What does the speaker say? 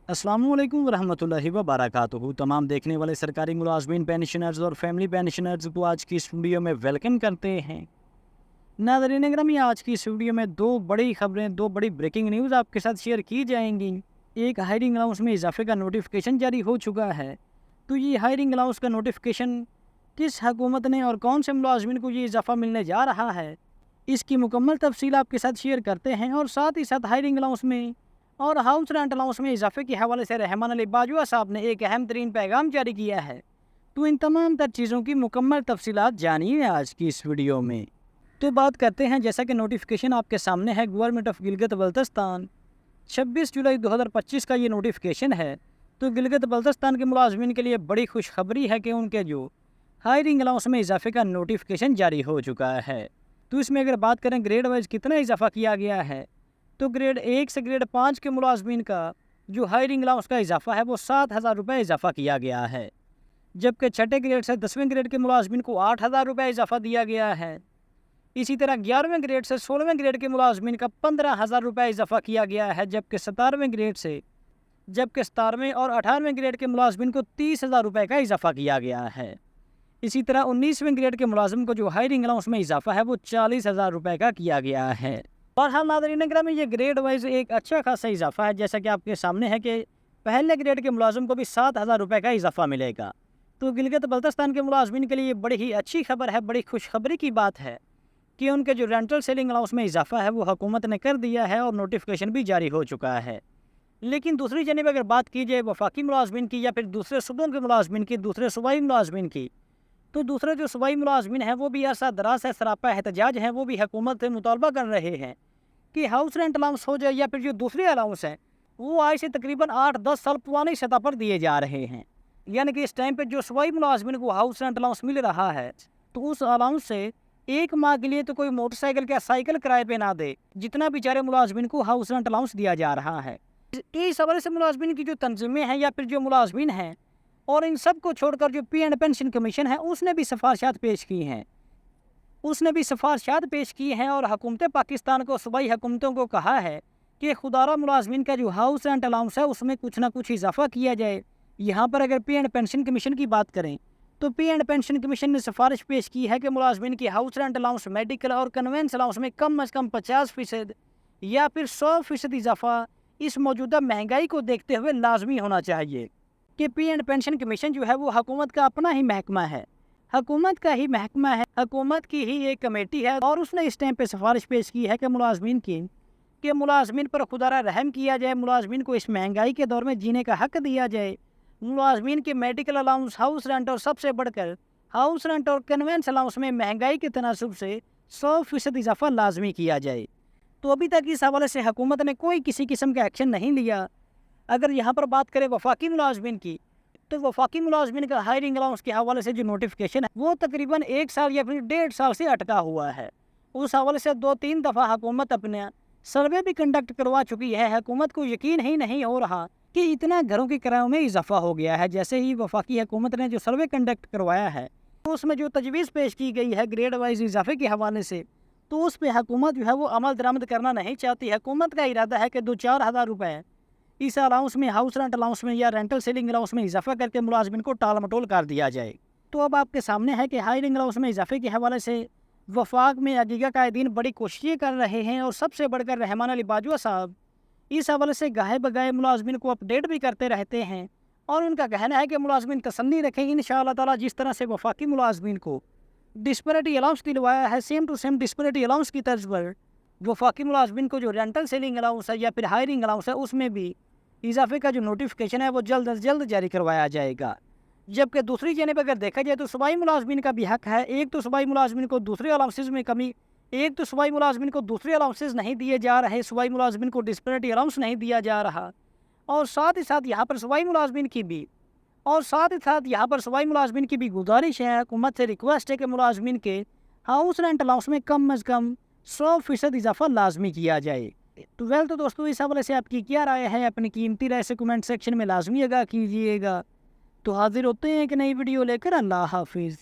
अस्सलाम वालेकुम रहमतुल्लाहि व बरकातुहू। तमाम देखने वाले सरकारी मुलाजमीन, पेंशनर्स और फैमिली पेंशनर्स को आज की इस वीडियो में वेलकम करते हैं। नाज़रीन ग्रामी, आज की इस वीडियो में दो बड़ी खबरें, दो बड़ी ब्रेकिंग न्यूज़ आपके साथ शेयर की जाएंगी। एक, हायरिंग अलाउंस में इजाफे का नोटिफिकेशन जारी हो चुका है। तो ये हायरिंग अलाउंस का नोटिफिकेशन किस हुकूमत ने और कौन से मुलाजमीन को ये इजाफा मिलने जा रहा है, इसकी मुकम्मल तफसील आपके साथ शेयर करते हैं। और साथ ही साथ हायरिंग अलाउंस में और हाउस रेंट अलाउंस में इजाफे के हवाले से रहमान अली बाजवा साहब ने एक अहम तरीन पैगाम जारी किया है। तो इन तमाम तर चीज़ों की मुकम्मल तफसीलात जानिए आज की इस वीडियो में। तो बात करते हैं, जैसा कि नोटिफिकेशन आपके सामने है, गवर्नमेंट ऑफ गिलगित बल्तिस्तान 26 जुलाई 2025 का ये नोटिफिकेशन है। तो गिलगित बल्तिस्तान के मुलाजमीन के लिए बड़ी खुशखबरी है कि उनके जो हायरिंग अलाउंस में इजाफे का नोटिफिकेशन जारी हो चुका है। तो इसमें अगर बात करें ग्रेड वाइज कितना इजाफा किया गया है, तो ग्रेड 1 से ग्रेड 5 के मुलाजमीन का जो हायरिंग अलाउंस का इजाफा है वो 7,000 रुपये इजाफा किया गया है। जबकि छठे ग्रेड से 10वें ग्रेड के मुलाजमीन को 8,000 रुपये इजाफा दिया गया है। इसी तरह 11वें ग्रेड से 16वें ग्रेड के मुलाजमीन का 15,000 रुपये इजाफा किया गया है। जबकि 17वें और 18वें ग्रेड के मुलाजमीन को 30,000 रुपये का इजाफा किया गया है। इसी तरह 19वें ग्रेड के मुलाजिम को जो हायरिंग अलाउंस में इजाफा है वो 40,000 रुपये का किया गया है। और हाँ नाज़रीन ग्रामी, ये ग्रेड वाइज एक अच्छा खासा इजाफा है। जैसा कि आपके सामने है कि पहले ग्रेड के मुलाजिम को भी 7,000 रुपये का इजाफा मिलेगा। तो गिलगित बल्तिस्तान के मुलाजमीन के लिए बड़ी ही अच्छी खबर है, बड़ी खुशखबरी की बात है कि उनके जो रेंटल सेलिंग अलाउंस में इजाफा है वो हुकूमत ने कर दिया है और नोटिफिकेशन भी जारी हो चुका है। लेकिन दूसरी जनिब अगर बात की जाए वफाकी मुलाजमीन की या फिर दूसरे सूबों के मुलाजमीन की, दूसरे सूबाई मुलाजमीन की, तो दूसरे जो सूबाई मुलाजमीन हैं वो भी अरसा दराज से सरापा एहतजाज हैं। वो भी हुकूमत से मुतालबा कर रहे हैं कि हाउस रेंट अलाउंस हो जाए या फिर जो दूसरे अलाउंस हैं वो आज से तकरीबन 8-10 साल पुरानी सतह पर दिए जा रहे हैं। यानी कि इस टाइम पे जो सूबाई मुलाजमीन को हाउस रेंट अलाउंस मिल रहा है तो उस अलाउंस से एक माह के लिए तो कोई मोटरसाइकिल या साइकिल किराए पे ना दे, जितना बेचारे मुलाजमीन को हाउस रेंट अलाउंस दिया जा रहा है। इस हवाले से मुलाजमीन की जो तंजीमें हैं या फिर जो मुलाजमीन हैं और इन सब को छोड़कर जो पे एंड पेंशन कमीशन है उसने भी सिफारिशात पेश की हैं और हुकूमत पाकिस्तान को, सूबाई हुकूमतों को कहा है कि खुदारा मुलाजमीन का जो हाउस रेंट अलाउंस है उसमें कुछ ना कुछ इजाफा किया जाए। यहाँ पर अगर पे एंड पेंशन कमीशन की बात करें तो पे एंड पेंशन कमीशन ने सिफारिश पेश की है कि मुलाजमीन की हाउस रेंट अलाउंस, मेडिकल और कन्वेंस अलाउंस में कम अज़ कम 50% या फिर 100% इजाफा इस मौजूदा महंगाई को देखते हुए लाजमी होना चाहिए। कि पे एंड पेंशन कमीशन जो है वो हुकूमत का अपना ही महकमा है, हुकूमत की ही एक कमेटी है और उसने इस टाइम पे सिफारिश पेश की है कि मुलाजमीन पर खुदारा रहम किया जाए, मुलाजमीन को इस महंगाई के दौर में जीने का हक दिया जाए। मुलाजमीन के मेडिकल अलाउंस, हाउस रेंट और सबसे बढ़कर हाउस रेंट और कन्वेंस अलाउंस में महंगाई के तनासुब से 100% इजाफा लाजमी किया जाए। तो अभी तक इस हवाले से हुकूमत ने कोई किसी किस्म का एक्शन नहीं लिया। अगर यहाँ पर बात करें वफाकी मुलाजमीन की, तो वफाकी मुलाजमीन का हायरिंग अलाउंस के हवाले से जो नोटिफिकेशन है वो तकरीबन 1 साल या फिर 1.5 साल से अटका हुआ है। उस हवाले से 2-3 दफ़ा हुकूमत अपने सर्वे भी कंडक्ट करवा चुकी है। हुकूमत को यकीन ही नहीं हो रहा कि इतना घरों के किरायों में इजाफा हो गया है। जैसे ही वफाकी हुकूमत ने जो सर्वे कंडक्ट करवाया है तो उसमें जो तजवीज़ पेश की गई है ग्रेड वाइज इजाफे के हवाले से, तो उस पर हुकूमत जो है वो अमल दरामद करना नहीं चाहती। हुकूमत का इरादा है कि 2-4 हज़ार रुपये इस अलाउंस में, हाउस रेंट अलाउंस में या रेंटल सेलिंग अलाउंस में इजाफा करके मुलाजमिन को टाल मटोल कर दिया जाए। तो अब आपके सामने है कि हायरिंग अलाउंस में इजाफे के हवाले से वफाक में हकीका कायदीन बड़ी कोशिशें कर रहे हैं और सबसे बढ़कर रहमान अली बाजवा साहब इस हवाले से गाहे बगाए मुलाजमिन को अपडेट भी करते रहते हैं। और उनका कहना है कि मुलाजमिन तसल्ली रखें, इंशाअल्लाह ताला जिस तरह से वफाकी मुलाजमिन को डिस्पैरिटी अलाउंस दिलवाया है, same to same disparity allowance की तर्ज पर वफाकी मुलाजमिन को जो रेंटल सेलिंग अलाउंस है या फिर हायरिंग अलाउंस है उसमें भी इजाफे का जो नोटिफिकेशन है वो जल्द अज जल्द जारी करवाया जाएगा। जबकि दूसरी जानिब अगर देखा जाए तो सूबाई मुलाजमीन का भी हक है। एक तो सूबाई मुलाजमीन को दूसरे अलाउंसेज में कमी, एक तो सूबाई मुलाजमीन को दूसरे अलाउंसेज नहीं दिए जा रहे, सूबाई मुलाजमीन को डिस्पैरिटी अलाउंस नहीं दिया जा रहा। और साथ ही साथ यहाँ पर सूबाई मुलाजमीन की भी गुजारिश है, हुकूमत से रिक्वेस्ट है कि मुलाजमीन के हाउस रेंट अलाउंस में कम अज़ कम 100% इजाफा लाजमी किया जाए। तो दोस्तों, इस हवाले से आपकी क्या राय है? अपनी कीमती राय से कमेंट सेक्शन में लाजमी आगाह कीजिएगा। तो हाजिर होते हैं एक नई वीडियो लेकर। अल्लाह हाफिज़।